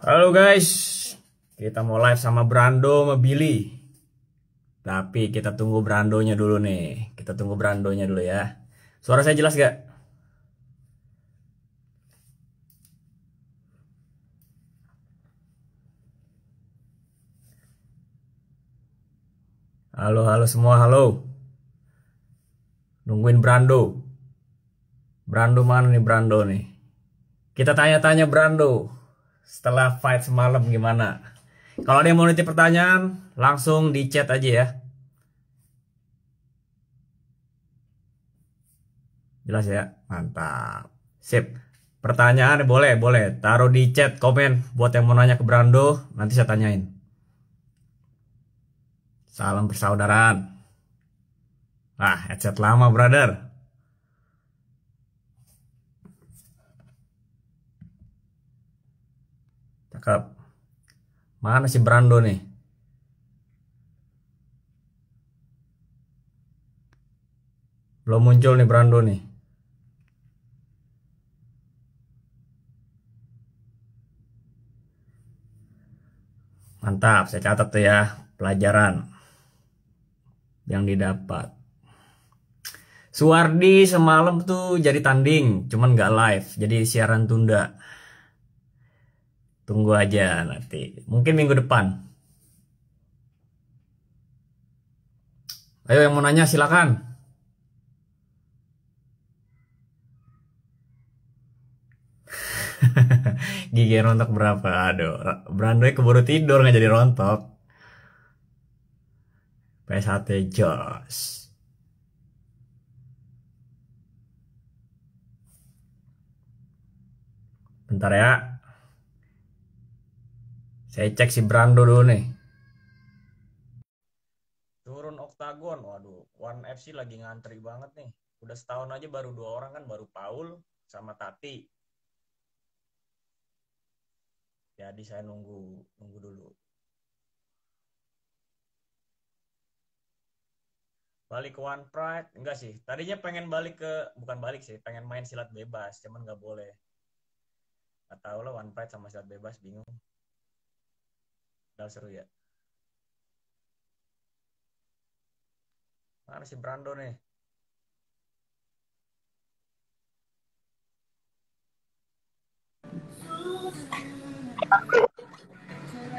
Halo guys, kita mau live sama Brando sama Billy. Tapi kita tunggu Brandonya dulu nih. Kita tunggu Brandonya dulu ya. Suara saya jelas gak? Halo, halo semua, halo. Nungguin Brando. Brando mana nih Brando nih? Kita tanya-tanya Brando. Setelah fight semalam gimana? Kalau ada yang mau nitip pertanyaan, langsung di chat aja ya. Jelas ya? Mantap. Sip. Pertanyaan boleh, boleh. Taruh di chat, komen. Buat yang mau nanya ke Brando, nanti saya tanyain. Salam persaudaraan. Ah, headset lama, brother. Cakep. Mana si Brando nih? Belum muncul nih Brando nih. Mantap, saya catat tuh ya pelajaran yang didapat. Suwardi semalam tuh jadi tanding, cuman nggak live, jadi siaran tunda. Tunggu aja nanti, mungkin minggu depan. Ayo yang mau nanya silakan. Gigi rontok berapa? Aduh, Brando keburu tidur nggak jadi rontok. PSHT Jos. Bentar ya. Saya cek si Brando dulu nih. Turun Oktagon, waduh, One FC lagi ngantri banget nih. Udah setahun aja baru 2 orang kan, baru Paul sama Tati. Jadi saya nunggu dulu. Balik ke One Pride, enggak sih. Tadinya pengen balik ke, bukan balik sih, pengen main silat bebas, cuman nggak boleh. Nggak tahu lah One Pride sama silat bebas, bingung. Udah seru ya. Mana si Brando nih?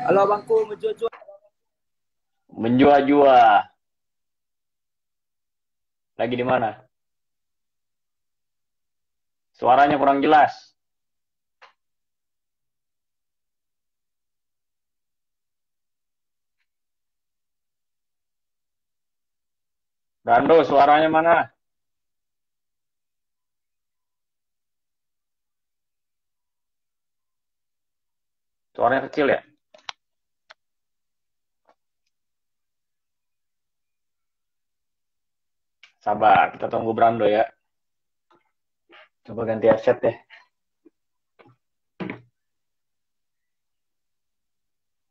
Halo abangku, menjua-jua. Menjua-jua. Lagi di mana? Suaranya kurang jelas. Brando, suaranya mana? Suaranya kecil ya? Sabar, kita tunggu Brando ya. Coba ganti headset deh.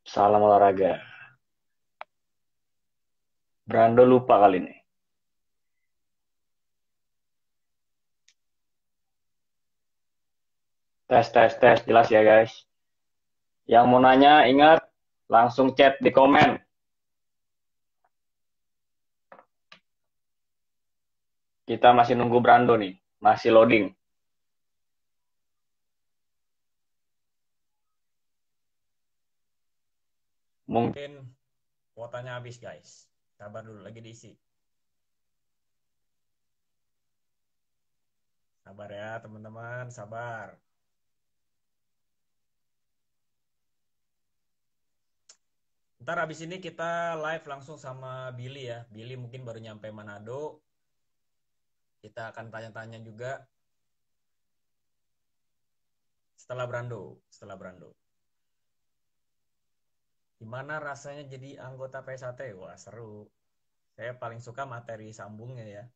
Salam olahraga. Brando lupa kali ini. Tes, tes, tes. Jelas ya guys. Yang mau nanya, ingat. Langsung chat di komen. Kita masih nunggu Brando nih. Masih loading. Mungkin kuotanya habis guys. Sabar dulu, lagi diisi. Sabar ya teman-teman, sabar. Ntar abis ini kita live langsung sama Billy ya. Billy mungkin baru nyampe Manado. Kita akan tanya-tanya juga setelah Brando. Gimana rasanya jadi anggota PSAT? Wah seru. Saya paling suka materi sambungnya ya.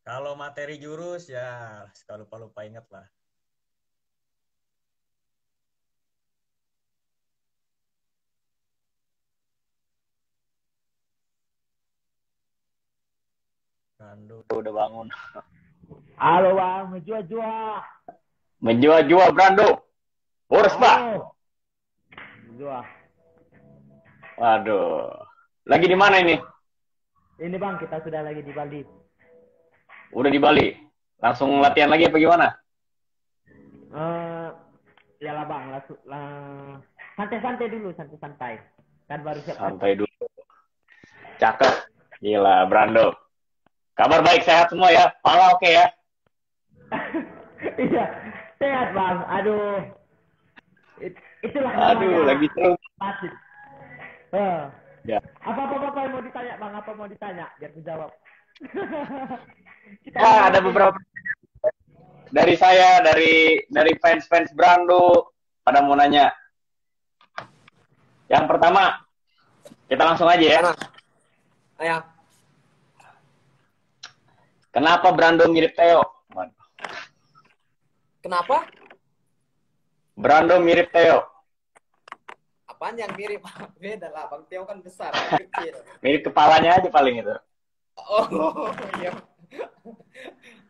Kalau materi jurus ya suka lupa-lupa inget lah. Brando Udah bangun. Halo bang, menjua-jua. Menjua-jua Brando. Urus pak. Joa. Waduh. Lagi di mana ini? Ini Bang, kita sudah lagi di Bali. Udah di Bali. Langsung latihan lagi apa gimana? Ya lah Bang, santai-santai dulu, santai-santai. Kan baru siap. Santai dulu. Cakep. Gila, Brando. Kabar baik, sehat semua ya? Pala oke ya? Iya, sehat Bang. Aduh. Itulah Aduh, lagi seru. Asik. Ya. Apa yang mau ditanya Bang? Apa mau ditanya? Biar aku jawab. Ada beberapa dari saya, dari fans Brando pada mau nanya. Yang pertama, kita langsung aja ya. Ayo. Kenapa Brando mirip Theo? Kenapa? Brando mirip Theo. Apaan yang mirip? Beda lah, Bang Teo kan besar, kecil. Mirip kepalanya aja paling itu. Oh, iya.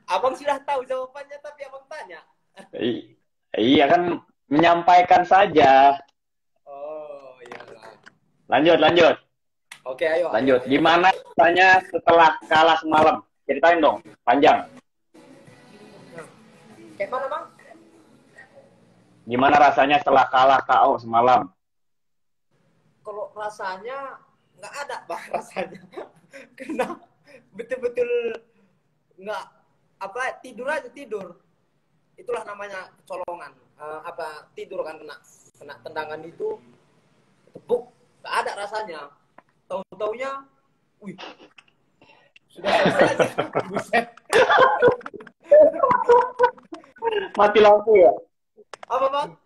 Abang sudah tahu jawabannya, tapi abang tanya. Iya kan, menyampaikan saja. Oh, iya lah. Lanjut. Oke, ayo. Lanjut. Gimana rasanya setelah kalah semalam? Ceritain dong, panjang. Kayak mana, Bang? Gimana rasanya setelah kalah KO semalam? Kalau rasanya nggak ada, Bang, rasanya. Karena betul-betul nggak tidur aja tidur. Itulah namanya kecolongan. Tidur kan kena tendangan itu tepuk, nggak ada rasanya. Tahu-taunya, wih, sudah selesai aja. Buset. Mati lampu ya? Apa, Bang?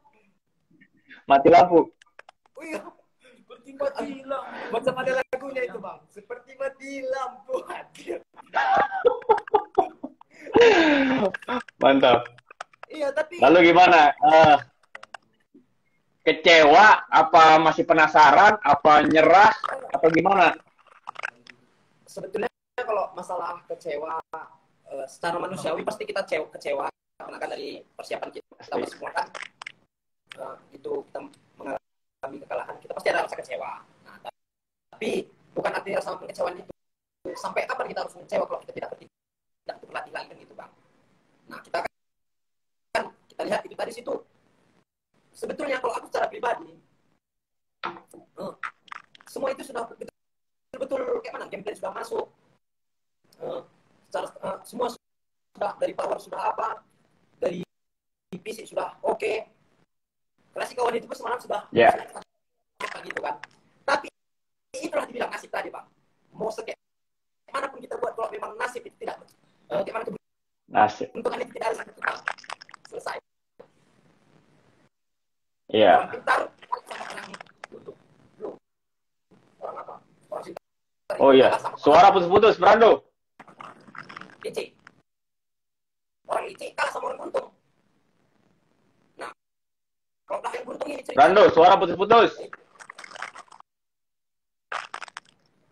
Mati lampu. Wih, seperti mati lampu. Macam ada lagunya itu, Bang. Seperti mati lampu. Mantap. Iya, tapi Lalu gimana? Kecewa? Apa masih penasaran? Apa nyerah? Atau gimana? sebetulnya kalau masalah kecewa secara manusiawi pasti kita kecewa karena kan dari persiapan kita semua kan itu kita mengalami kekalahan, kita pasti ada rasa kecewa. Nah, tapi bukan arti rasa kekecewaan itu sampai kapan kita harus kecewa kalau kita tidak berlatih lagi kan gitu, Bang. Nah, kita lihat itu tadi situ. Sebetulnya kalau aku secara pribadi semua itu sudah betul kayak mana, gameplay sudah masuk, semua sudah dari power sudah apa, dari fisik sudah oke. Klasik kawan itu semalam sudah gitu kan. Tapi itulah dibilang nasib tadi, Pak. Mau sekek manapun kita buat, kalau memang nasib itu tidak kayak mana Nasib. keberuntungan itu tidak ada kita selesai. Iya. Orang pintar sama orang untuk orang apa? Orang pintar. Oh iya. Suara putus-putus, Brando. Licik. Orang licik kalah sama orang beruntung. Nah, kalau udah yang beruntung ini cerita. Brando, suara putus-putus.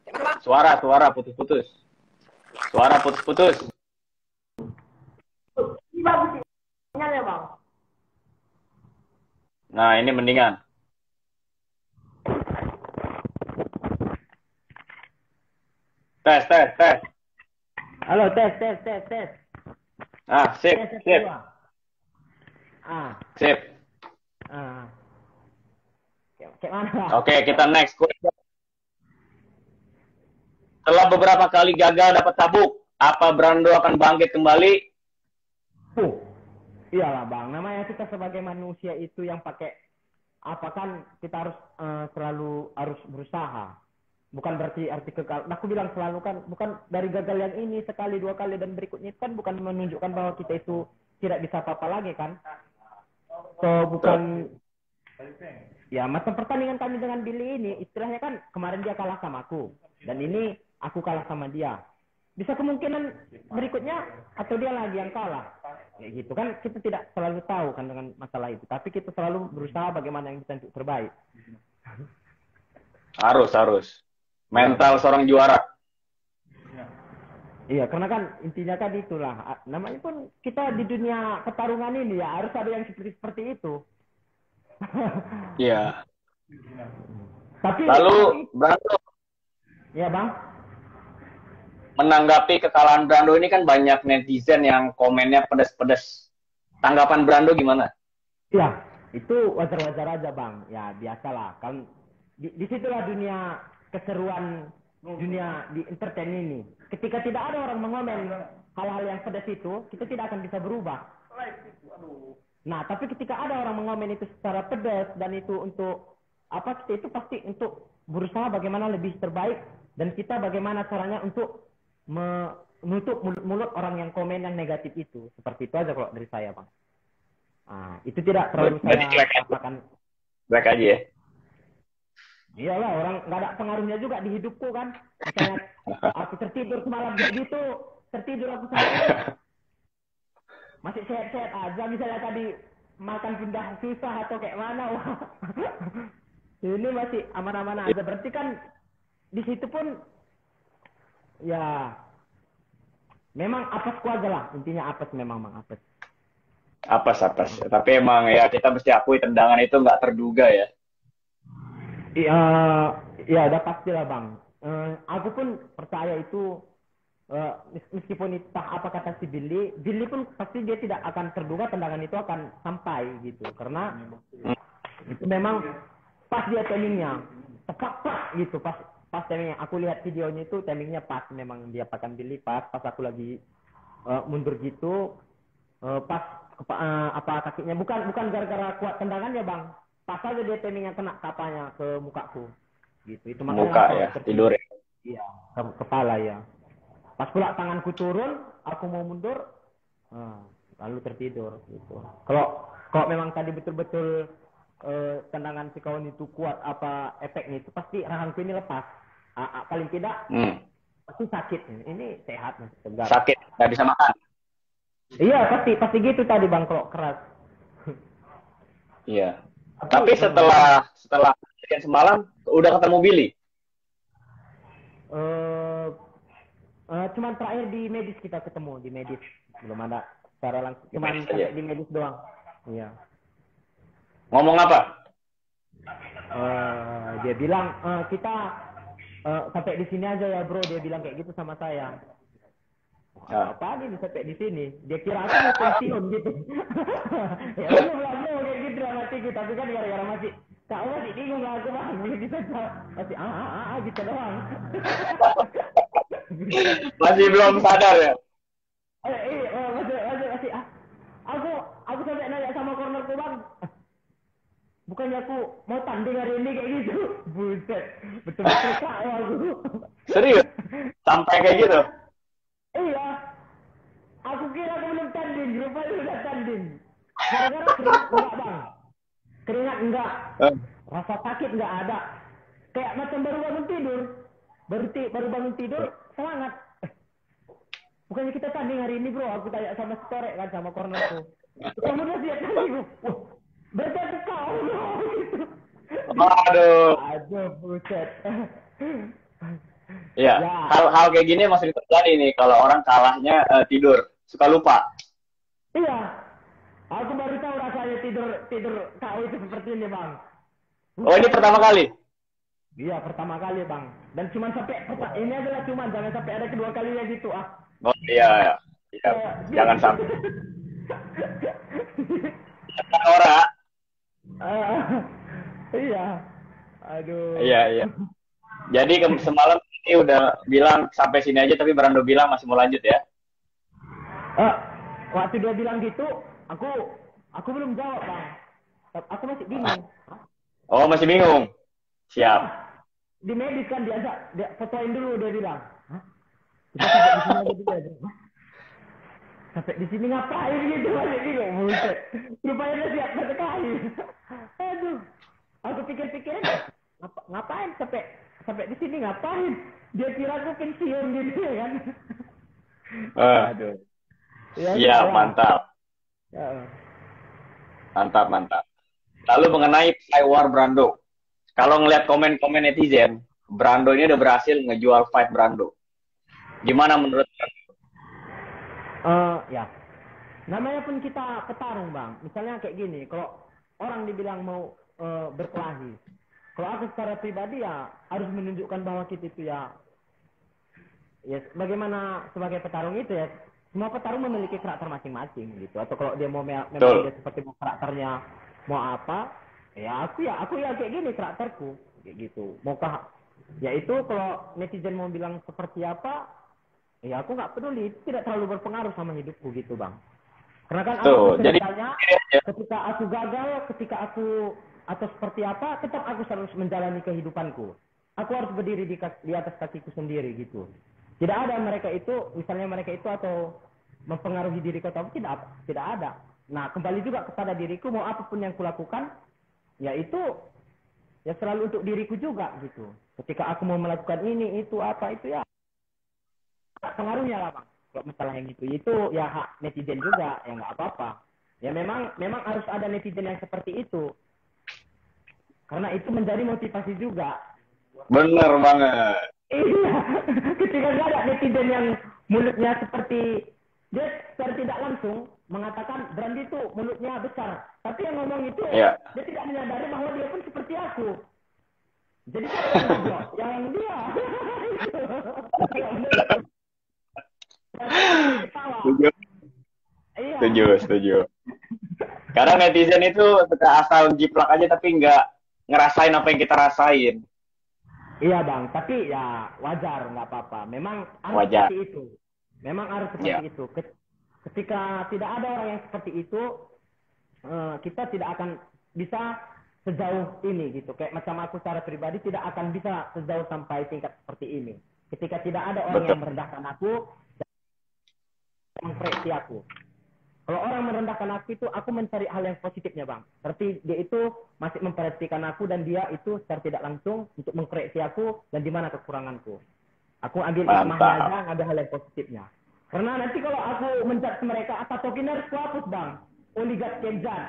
Gimana, Bang? Suara putus-putus. Suara putus-putus. Ini bagus sinyalnya Bang. Nah, ini mendingan. Tes. Halo, tes. Ah, sip. Sip. Sip. Kayak mana? Oke, kita next. Setelah beberapa kali gagal dapat sabuk, apa Brando akan bangkit kembali? Iyalah Bang, namanya kita sebagai manusia itu yang pakai apa kan kita harus selalu harus berusaha. Bukan berarti arti kekal. Aku bilang selalu kan bukan dari gagal yang ini sekali dua kali dan berikutnya kan bukan menunjukkan bahwa kita itu tidak bisa apa-apa lagi kan. So bukan ya macam pertandingan kami dengan Billy ini istilahnya kan kemarin dia kalah sama aku dan ini aku kalah sama dia. Bisa kemungkinan berikutnya atau dia lagi yang kalah. Kayak gitu kan kita tidak selalu tahu kan dengan masalah itu, tapi kita selalu berusaha bagaimana yang bisa untuk terbaik. Harus. Mental seorang juara. Iya, karena kan intinya kan itulah. Namanya pun kita di dunia pertarungan ini ya harus ada yang seperti itu. Iya. Tapi Lalu Brando ya bang, menanggapi kekalahan Brando ini kan banyak netizen yang komennya pedas-pedas. Tanggapan Brando gimana? ya itu wajar-wajar aja bang. Ya biasalah kan. Di situlah dunia keseruan dunia di entertain ini. Ketika tidak ada orang mengomen hal-hal yang pedas itu, kita tidak akan bisa berubah. Nah, tapi ketika ada orang mengomen itu secara pedas dan itu untuk apa, kita itu pasti untuk berusaha bagaimana lebih terbaik dan kita bagaimana caranya untuk menutup mulut orang yang komen yang negatif itu. Seperti itu aja kalau dari saya, Bang. Nah, itu tidak terlalu Berarti saya katakan. Baik aja ya. Iyalah, orang nggak ada pengaruhnya juga di hidupku kan. Misalnya aku tertidur semalam begitu, tertidur aku seharian masih sehat-sehat aja. Misalnya tadi makan pindah susah atau kayak mana, wah. Ini masih aman-aman aja. Berarti kan di situ pun ya memang apesku aja lah. Intinya apes, memang apes. Apes. Tapi emang ya kita mesti akui tendangan itu nggak terduga ya. Iya, ya udah pasti lah bang. Aku pun percaya itu meskipun entah apa kata si Billy pun pasti dia tidak akan terduga tendangan itu akan sampai gitu. Karena itu memang pas dia timingnya tepat gitu, pas timingnya. Aku lihat videonya itu timingnya pas, memang dia pakai Billy pas aku lagi mundur gitu, pas apa kakinya bukan gara-gara kuat tendangannya bang. Pas aja dia timingnya kena kapanya ke mukaku. Gitu. Itu makanya Muka ya, tidur ya. Iya, kepala ya. Pas pula tanganku turun, aku mau mundur, lalu tertidur gitu. Kalau memang tadi betul-betul tendangan si kawan itu kuat, apa efeknya itu pasti rahangku ini lepas. Paling tidak pasti sakit. Ini sehat, tegar. Sakit, nggak bisa makan. Iya, pasti gitu tadi bang, kalau keras. Iya. Tapi setelah kejadian semalam udah ketemu Billy. Cuman terakhir di medis kita ketemu, di medis. Belum ada secara langsung. Cuman sampai di medis doang. Iya. Ngomong apa? Dia bilang kita sampai di sini aja ya bro. Dia bilang kayak gitu sama saya. Apa nih sampai di sini? Dia kira aku mau pensiun gitu. Ya belum lah bro, kayak gitu dalam hatiku. Tapi kan gara-gara masih kau masih bingung lah aku bang. Gitu masih gitu doang. Masih belum sadar ya? Masih aku sampai nanya sama cornerku bang. Bukannya aku mau tanding hari ini kayak gitu. Buset, betul-betul kau aku. Serius? Sampai kayak gitu? Iya. Aku kira aku belum tanding, rupanya udah tanding. Gara-gara keringat enggak bang. Keringat enggak. Rasa sakit enggak ada. Kayak macam baru bangun tidur. Baru bangun tidur, semangat. Bukannya kita tanding hari ini bro, aku tanya sama Storek kan, sama cornerku. Kamu udah siap tanding bro? Wah, berarti aku kau bro. Gitu. Aduh, buset. Iya, hal-hal kayak gini masih terjadi nih kalau orang kalahnya tidur, suka lupa. Iya, aku baru tahu rasanya tidur kau itu seperti ini bang. Oh ini pertama kali? Iya pertama kali bang. Dan cuma sampai ini adalah jangan sampai ada kedua kalinya gitu ah. Oh iya. Jangan sampai. Orang. Iya. Aduh. Iya. Jadi semalam ini udah bilang sampai sini aja, tapi Brando bilang masih mau lanjut ya? Waktu dia bilang gitu, aku belum jawab bang. Aku masih bingung. Oh masih bingung. Siap. Di medis kan dia fotoin dulu, dia bilang. Hah? Kita sampai di sini aja dulu aja. Sampai di sini ngapain gitu, masih bingung. Buset. Rupanya dia siap berkelahi. Aduh. Aku pikir-pikirin ngapain sampai di sini ngapain? Dia kira aku pensiun gitu ya kan. Aduh. Iya, mantap. Ya. Mantap. Lalu mengenai Flywar Brando. Kalau ngelihat komen-komen netizen, Brando ini udah berhasil ngejual fight Brando. Gimana menurut Brando? Ya. Namanya pun kita petarung, Bang. Misalnya kayak gini, kalau orang dibilang mau berkelahi, Kalau aku secara pribadi ya harus menunjukkan bahwa kita itu ya bagaimana sebagai petarung itu ya, semua petarung memiliki karakter masing-masing gitu. Atau kalau dia mau memang dia seperti karakternya mau apa, ya aku ya kayak gini karakterku kayak gitu. Maukah ya itu kalau netizen mau bilang seperti apa, ya aku nggak peduli, itu tidak terlalu berpengaruh sama hidupku gitu bang. Karena kan aku ceritanya ketika aku gagal, ketika aku atau seperti apa, tetap aku harus menjalani kehidupanku. Aku harus berdiri di atas kakiku sendiri gitu. Tidak ada mereka itu, misalnya mereka itu atau mempengaruhi diriku atau tidak ada. Nah kembali juga kepada diriku, mau apapun yang kulakukan, ya itu ya selalu untuk diriku juga gitu. Ketika aku mau melakukan ini, itu apa itu ya pengaruhnya lah bang. Kalau masalah yang itu ya hak netizen juga, ya nggak apa-apa. Ya memang harus ada netizen yang seperti itu. Karena itu menjadi motivasi juga. Bener banget. Iya, ketika nggak ada netizen yang mulutnya seperti dia secara tidak langsung mengatakan Brandi itu mulutnya besar, tapi yang ngomong itu dia tidak menyadari bahwa dia pun seperti aku. Jadi yang dia. Setuju. Karena netizen itu suka asal jiplak aja tapi nggak ngerasain apa yang kita rasain. Iya bang, tapi ya wajar, nggak apa-apa. Memang harus seperti itu. Memang harus seperti itu. Ketika tidak ada orang yang seperti itu, kita tidak akan bisa sejauh ini gitu. Kayak macam aku secara pribadi tidak akan bisa sejauh sampai tingkat seperti ini. Ketika tidak ada orang yang merendahkan aku, mengkoreksi aku. Kalau orang merendahkan aku itu, aku mencari hal yang positifnya bang. Berarti dia itu masih memperhatikan aku dan dia itu secara tidak langsung untuk mengkoreksi aku dan di mana kekuranganku. Aku ambil hikmahnya aja, ngambil hal yang positifnya. Karena nanti kalau aku menjudge mereka, apa token harus hapus bang? Oligat Kenzan.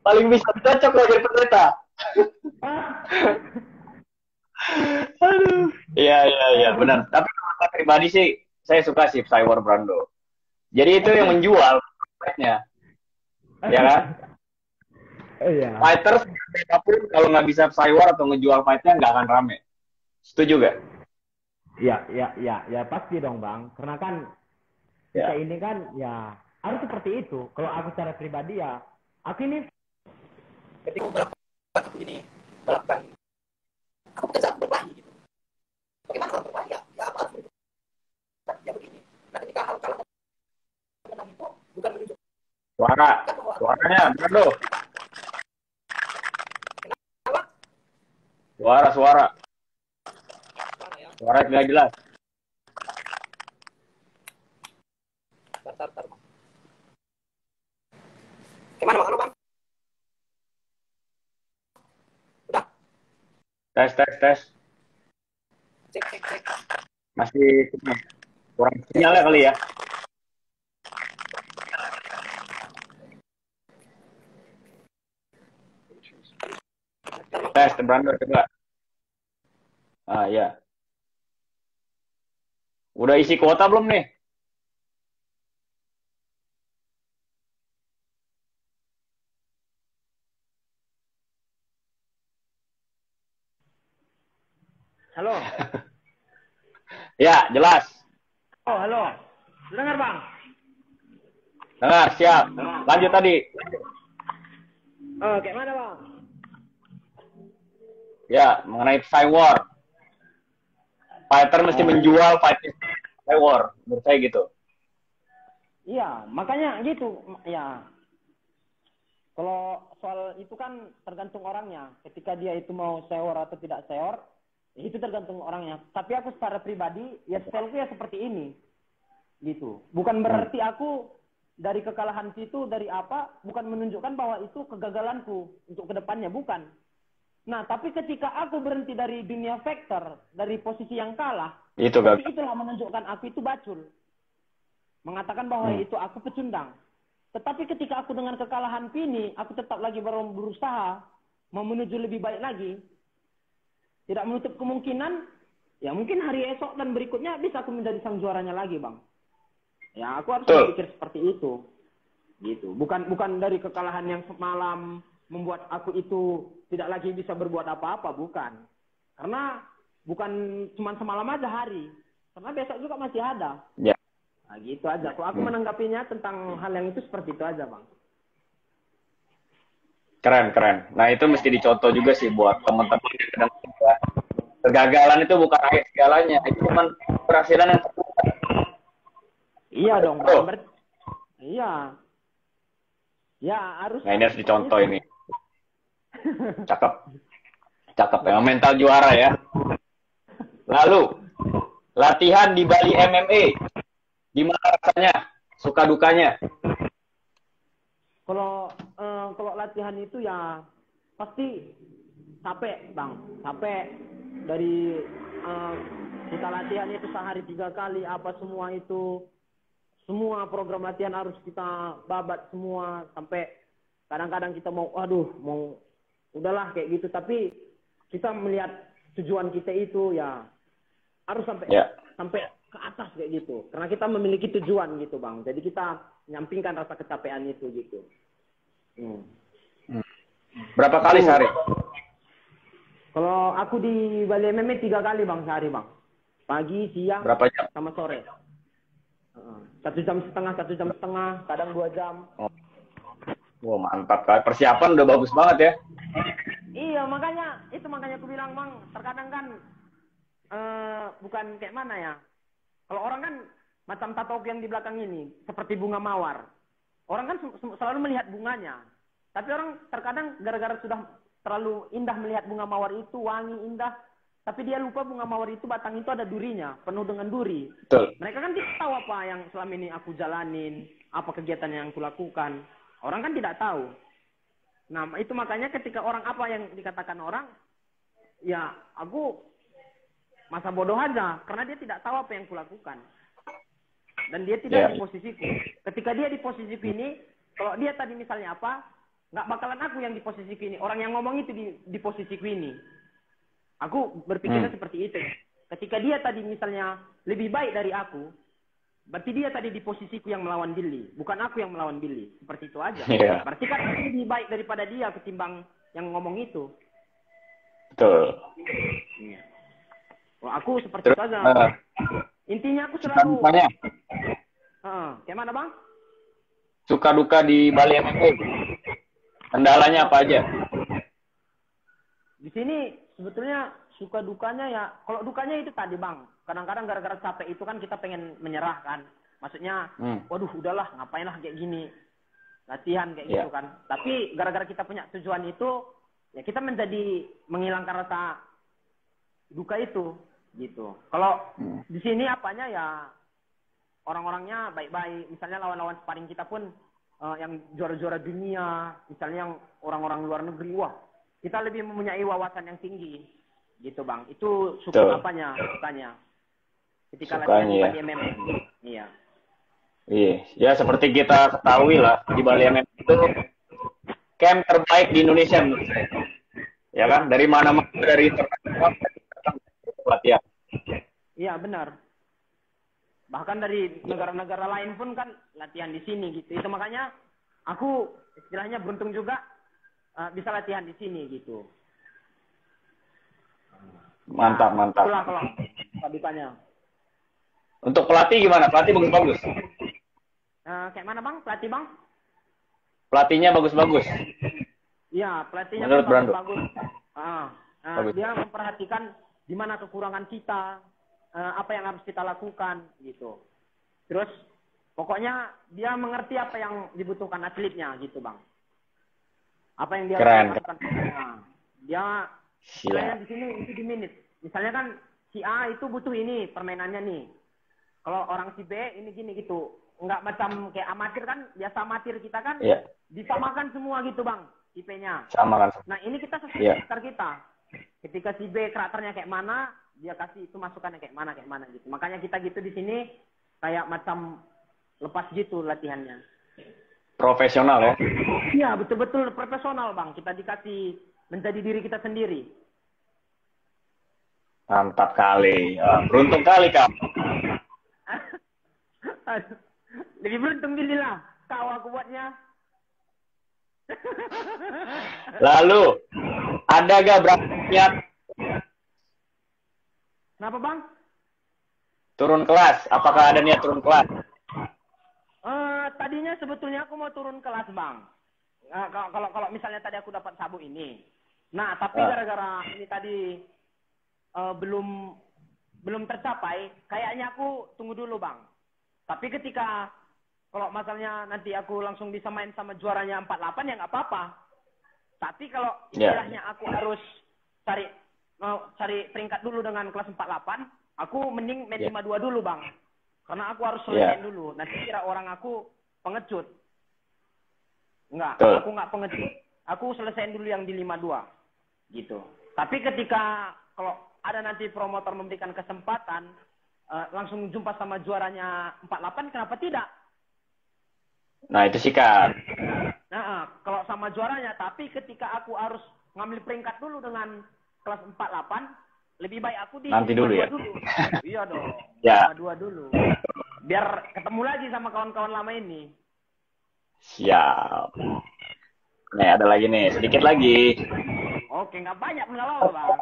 Paling bisa cocok loh jadi pendeta. Aduh. Iya, benar. Tapi kalau pribadi sih, saya suka sih Cywar Brando. Jadi itu yang menjual fight-nya. Ya kan? Iya. Fighters apapun kalau nggak bisa Cywar atau ngejual fight-nya nggak akan rame. Setuju gak? Ya pasti dong bang. Karena kan kita ini kan ya harus seperti itu. Kalau aku secara pribadi ya, aku ini ketika berapa ini berapa aku tidak berkelahi gitu. Bagaimana kalau berkelahi ya apa gitu. Ya begini. Nah ketika hal kalau itu bukan menunjuk. Suaranya Brando. Suara. Suara tidak jelas. Tar. Gimana bang? Udah? Tes. Cek. Masih kurang sinyalnya kali ya. Tes Brando coba. Ya. Udah isi kuota belum nih? halo. Ya, jelas. Oh, halo. Dengar bang? Dengar, siap. Lanjut tadi. Kayak mana bang? Ya, mengenai Cywar. Fighter mesti menjual fighter Cywar, menurut saya gitu. Iya, makanya gitu. Ya, kalau soal itu kan tergantung orangnya. Ketika dia itu mau seor atau tidak seor, itu tergantung orangnya. Tapi aku secara pribadi, ya stylku ya seperti ini. Gitu. Bukan berarti aku dari kekalahan itu, dari apa, bukan menunjukkan bahwa itu kegagalanku untuk kedepannya, bukan. Nah, tapi ketika aku berhenti dari dunia fighter, dari posisi yang kalah, itulah menunjukkan aku itu bacul. Mengatakan bahwa itu aku pecundang. Tetapi ketika aku dengan kekalahan ini, aku tetap lagi berusaha mau menuju lebih baik lagi. Tidak menutup kemungkinan, ya mungkin hari esok dan berikutnya bisa aku menjadi sang juaranya lagi, bang. Ya, aku harus berpikir seperti itu. Gitu. Bukan dari kekalahan yang semalam membuat aku itu tidak lagi bisa berbuat apa-apa, bukan. Karena bukan cuma semalam aja hari. Karena besok juga masih ada. Ya. Nah, gitu aja. Kalau aku menanggapinya tentang hal yang itu seperti itu aja, Bang. Keren. Nah, itu mesti dicontoh juga sih buat teman-teman yang sedang berjuang. Kegagalan itu bukan akhir segalanya. Itu cuma keberhasilan yang Iya dong, Bang. Iya. Ya, harus. Nah, ini harus dicontoh ini. Cakep. Ya, mental juara ya. Lalu, latihan di Bali MMA. Gimana rasanya? Suka dukanya? Kalau latihan itu ya pasti capek, Bang. Capek dari kita latihan itu sehari 3 kali, apa semua itu. Semua program latihan harus kita babat semua sampai kadang-kadang kita mau udahlah kayak gitu, tapi kita melihat tujuan kita itu ya harus sampai ke atas kayak gitu, karena kita memiliki tujuan gitu, Bang. Jadi kita nyampingkan rasa kecapean itu gitu. Berapa kali sehari? Kalau aku di Bali MMA 3 kali, Bang, sehari, Bang. Pagi, siang, Berapa jam? sama sore. 1 jam setengah, kadang 2 jam. Wah, mantap kali. Persiapan udah bagus banget ya. Iya, makanya aku bilang, Bang, terkadang kan bukan kayak mana ya. Kalau orang kan macam tato yang di belakang ini, seperti bunga mawar. Orang kan selalu melihat bunganya. Tapi orang terkadang gara-gara sudah terlalu indah melihat bunga mawar itu, wangi, indah. Tapi dia lupa bunga mawar itu, batang itu ada durinya, penuh dengan duri. Betul. Mereka kan tidak tahu apa yang selama ini aku jalanin, apa kegiatan yang aku lakukan. Orang kan tidak tahu. Nah, itu makanya ketika orang apa yang dikatakan orang, ya aku masa bodoh aja, karena dia tidak tahu apa yang kulakukan. Dan dia tidak di posisiku. Ketika dia di posisiku ini, kalau dia tadi misalnya apa, nggak bakalan aku yang di posisiku ini. Orang yang ngomong itu di posisiku ini. Aku berpikirnya seperti itu. Ketika dia tadi misalnya lebih baik dari aku, berarti dia tadi di posisiku yang melawan Billy, bukan aku yang melawan Billy. Seperti itu aja. Yeah. Berarti kan aku lebih baik daripada dia ketimbang yang ngomong itu. Betul. Well, aku seperti itu aja. Intinya aku selalu. Kayak mana, Bang? Suka duka di Bali MMA. Kendalanya apa aja? Di sini sebetulnya suka dukanya ya, kalau dukanya itu tadi, Bang. Kadang-kadang gara-gara capek itu kan kita pengen menyerah kan. Maksudnya, waduh udahlah ngapain lah kayak gini. Latihan kayak gitu kan. Tapi gara-gara kita punya tujuan itu, ya kita menjadi menghilangkan rasa duka itu gitu. Kalau di sini apanya ya orang-orangnya baik-baik. Misalnya lawan-lawan sparring kita pun yang juara-juara dunia, misalnya yang orang-orang luar negeri, wah kita lebih mempunyai wawasan yang tinggi, gitu, Bang. Itu suka apanya, sukanya. Ketika latihan di MMA. Iya. Iya, ya seperti kita ketahui lah, di Bali MMA itu camp terbaik di Indonesia menurut saya. Ya kan, dari mana-mana, dari internasional latihan. Iya, benar. Bahkan dari negara-negara lain pun kan latihan di sini gitu. Itu makanya aku istilahnya beruntung juga bisa latihan di sini gitu. Mantap. Itulah kalau ditanya. Untuk pelatih gimana? Pelatih bagus-bagus. Kayak mana, Bang? Pelatih, Bang? Pelatihnya bagus-bagus. Iya, pelatihnya bagus. Dia memperhatikan di mana kekurangan kita, apa yang harus kita lakukan gitu. Terus pokoknya dia mengerti apa yang dibutuhkan atletnya gitu, Bang. Apa yang dia lakukan. Dia misalnya di sini itu di menit. Misalnya kan si A itu butuh ini permainannya nih. Kalau orang si B ini gini gitu. Enggak macam kayak amatir kan, biasa amatir kita kan disamakan semua gitu, Bang, IP-nya. Samakan. Nah, ini kita sesuai kita. Ketika si B karakternya kayak mana, dia kasih itu masukannya kayak mana gitu. Makanya kita gitu di sini kayak macam lepas gitu latihannya. Profesional ya? Iya, betul-betul profesional, Bang. Kita dikasih menjadi diri kita sendiri. Mantap kali. Beruntung kali, Kak. Lebih beruntung Billy lah. kau aku buatnya. Lalu, ada gak niat Kenapa bang? turun kelas? Apakah ada niat turun kelas? Tadinya sebetulnya aku mau turun kelas bang. Kalau misalnya tadi aku dapat sabuk ini. Nah tapi gara-gara ini tadi belum tercapai, kayaknya aku tunggu dulu bang. Tapi ketika kalau masalahnya nanti aku langsung bisa main sama juaranya 48 ya nggak apa-apa. Tapi kalau istilahnya aku harus cari peringkat dulu dengan kelas 48, aku mending main 52 dulu bang. Karena aku harus selesaiin dulu. Nanti kira orang aku pengecut. Enggak, aku nggak pengecut. Aku selesaiin dulu yang di 52. Gitu. Tapi ketika kalau ada nanti promotor memberikan kesempatan, langsung jumpa sama juaranya 48, kenapa tidak? Nah, itu sikat. Nah, kalau sama juaranya, tapi ketika aku harus ngambil peringkat dulu dengan kelas 48, lebih baik aku di nanti dulu ya. Dulu. Iya dong. Ya. 52 dulu. Biar ketemu lagi sama kawan-kawan lama ini. Siap. Nih, ada lagi nih, sedikit lagi. Oke, nggak banyak mengalau, Bang.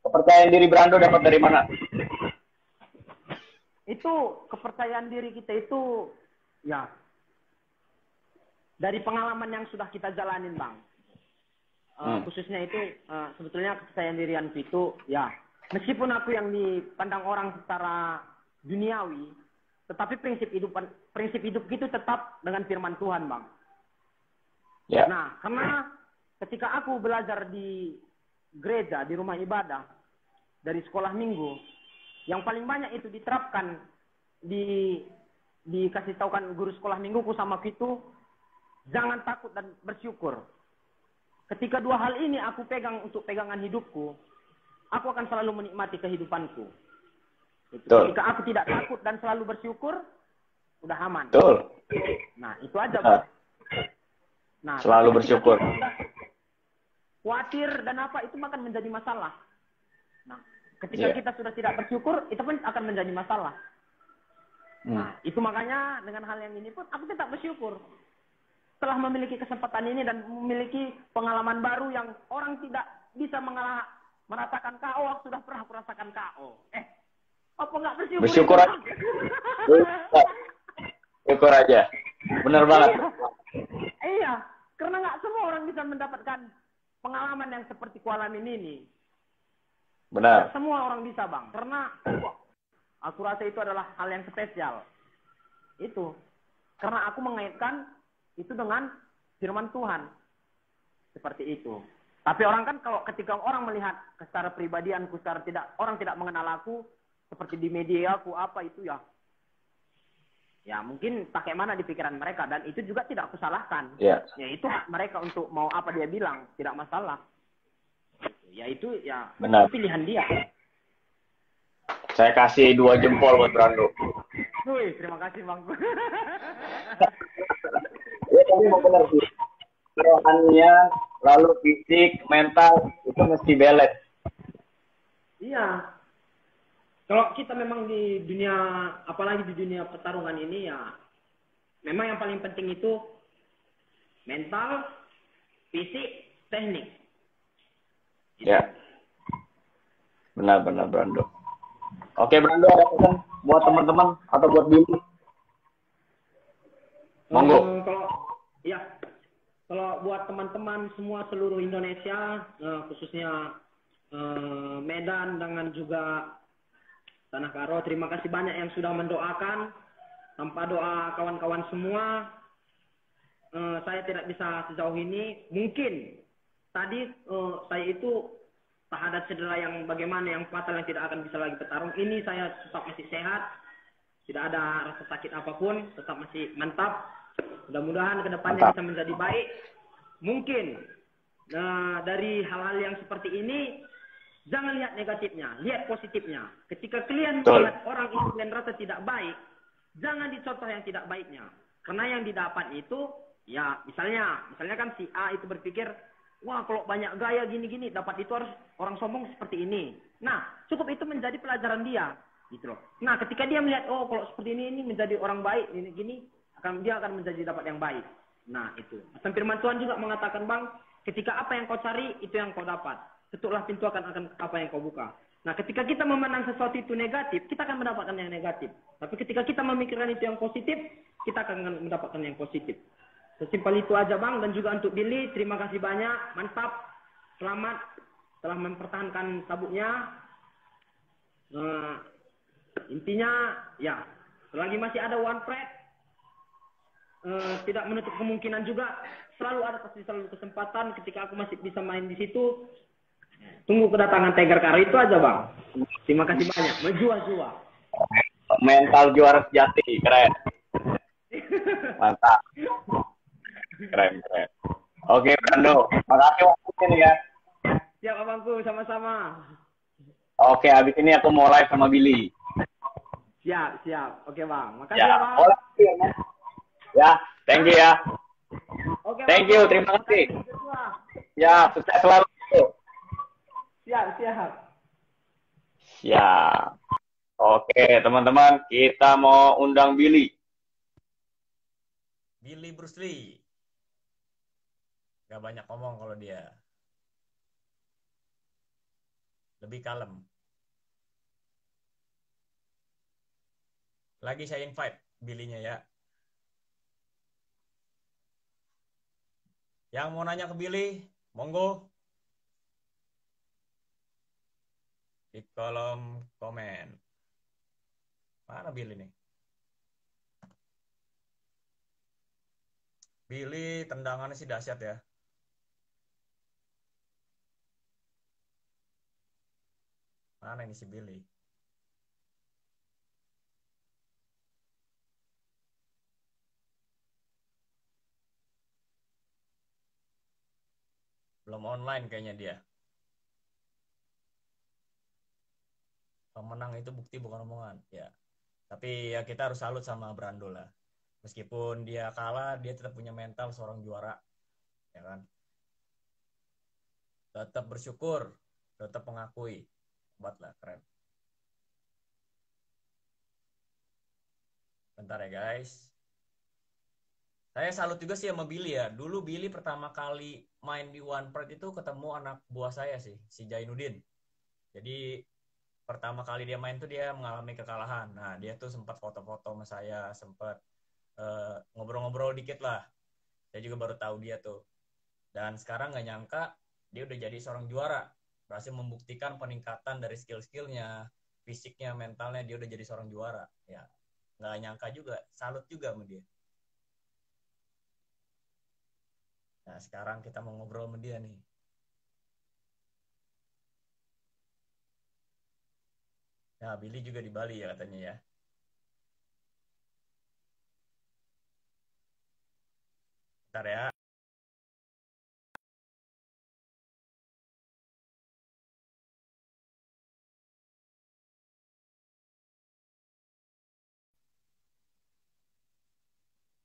Kepercayaan diri Brando dapat dari mana? Itu kepercayaan diri kita itu ya dari pengalaman yang sudah kita jalanin, Bang. Khususnya itu sebetulnya kepercayaan dirianku itu ya meskipun aku yang dipandang orang secara duniawi, tetapi prinsip hidup itu tetap dengan firman Tuhan, Bang. Yeah. Nah, karena ketika aku belajar di gereja, di rumah ibadah, dari sekolah minggu, yang paling banyak itu diterapkan dikasih tahukan guru sekolah mingguku sama itu, jangan takut dan bersyukur. Ketika dua hal ini aku pegang untuk pegangan hidupku, aku akan selalu menikmati kehidupanku. Ketika aku tidak takut dan selalu bersyukur, udah aman. Betul. Nah, itu aja, Bang. Nah, selalu bersyukur. Khawatir dan apa itu akan menjadi masalah. Nah, ketika kita sudah tidak bersyukur, itu pun akan menjadi masalah. Nah, itu makanya dengan hal yang ini pun aku tetap bersyukur. Setelah memiliki kesempatan ini dan memiliki pengalaman baru yang orang tidak bisa merasakan KO, aku sudah pernah merasakan KO. Apa nggak bersyukur? Bersyukur aja. Syukur aja. Benar banget. Iya, karena nggak semua orang bisa mendapatkan pengalaman yang seperti kualamin ini. Benar. Semua orang bisa, Bang. Karena aku rasa itu adalah hal yang spesial. Itu. Karena aku mengaitkan itu dengan firman Tuhan. Seperti itu. Tapi orang kan kalau ketika orang melihat secara pribadianku, orang tidak mengenal aku, seperti di media aku, apa itu ya. Ya mungkin pakai mana di pikiran mereka. Dan itu juga tidak aku salahkan. Yeah. Ya itu hak mereka untuk mau apa dia bilang. Tidak masalah. Ya itu ya benar. Itu pilihan dia. Saya kasih 2 jempol buat Brando. Wih, terima kasih Bang. Ya, tapi mau benar sih. Rohaninya, lalu fisik, mental, itu mesti balance. Iya. Kalau kita memang di dunia, apalagi di dunia pertarungan ini ya, memang yang paling penting itu mental, fisik, teknik. Gitu. Ya. Benar-benar Brando. Oke Brando, ada pesan buat teman-teman atau buat Bimo? Monggo. Kalau buat teman-teman semua seluruh Indonesia, khususnya Medan dengan juga Tanah Karo, terima kasih banyak yang sudah mendoakan. Tanpa doa kawan-kawan semua, saya tidak bisa sejauh ini. Mungkin tadi saya itu tak ada cedera yang bagaimana, yang fatal, yang tidak akan bisa lagi bertarung. Ini saya tetap masih sehat, tidak ada rasa sakit apapun, tetap masih mantap. Mudah-mudahan kedepannya bisa menjadi baik. Mungkin dari hal-hal yang seperti ini, jangan lihat negatifnya, lihat positifnya. Ketika kalian melihat orang itu dan rasa tidak baik, jangan dicontoh yang tidak baiknya. Karena yang didapat itu, ya misalnya kan si A itu berpikir, wah kalau banyak gaya gini-gini, dapat itu harus orang sombong seperti ini. Nah, cukup itu menjadi pelajaran dia. Gitu loh. Nah, ketika dia melihat, oh kalau seperti ini menjadi orang baik, ini gini, dia akan menjadi dapat yang baik. Nah, itu. Dan firman Tuhan juga mengatakan, Bang, ketika apa yang kau cari, itu yang kau dapat. Ketuklah pintu akan apa yang kau buka. Nah, ketika kita memandang sesuatu itu negatif, kita akan mendapatkan yang negatif. Tapi ketika kita memikirkan itu yang positif, kita akan mendapatkan yang positif. Sesimpel itu aja, Bang. Dan juga untuk Billy, terima kasih banyak. Mantap. Selamat telah mempertahankan sabuknya. Intinya, ya, selagi masih ada One Pride, tidak menutup kemungkinan juga pasti selalu kesempatan ketika aku masih bisa main di situ. Tunggu kedatangan Tiger Car itu aja, Bang. Terima kasih banyak. Menjua-jua. Mental juara sejati, keren. Mantap. Keren. Oke, Brando. Makasih waktunya nih ya. Siap, Abangku. Sama-sama. Oke, habis ini aku mau live sama Billy. Siap. Oke, Bang. Makasih Ya, Bang. Ya, thank you ya. Oke, Thank Bang. you, terima kasih. Ya, sukses selalu. Siap. Siap. Oke, teman-teman, kita mau undang Billy. Billy Bruce Lee. Gak banyak ngomong kalau dia. Lebih kalem. Lagi saya invite Billy-nya ya. Yang mau nanya ke Billy, monggo. Di kolom komen. Mana Billy nih? Billy tendangannya sih dahsyat ya. Mana ini si Billy? Belum online kayaknya dia. Pemenang itu bukti bukan omongan. Ya. Tapi ya kita harus salut sama Brando lah. Meskipun dia kalah, dia tetap punya mental seorang juara. Ya kan? Tetap bersyukur, tetap mengakui. Hebat lah, keren. Bentar ya guys. Saya salut juga sih sama Billy ya. Dulu Billy pertama kali main di One Pride itu ketemu anak buah saya sih, si Jainuddin. Jadi pertama kali dia main tuh dia mengalami kekalahan. Nah, dia tuh sempat foto-foto sama saya, sempat ngobrol-ngobrol dikit lah. Saya juga baru tahu dia tuh. Dan sekarang nggak nyangka dia udah jadi seorang juara. Berhasil membuktikan peningkatan dari skill-skillnya, fisiknya, mentalnya, dia udah jadi seorang juara. Ya, nggak nyangka juga, salut juga sama dia. Nah, sekarang kita mau ngobrol sama dia nih. Nah, Billy juga di Bali ya katanya ya. Bentar ya.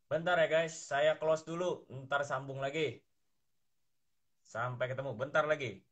Bentar ya guys, saya close dulu. Ntar sambung lagi. Sampai ketemu. Bentar lagi.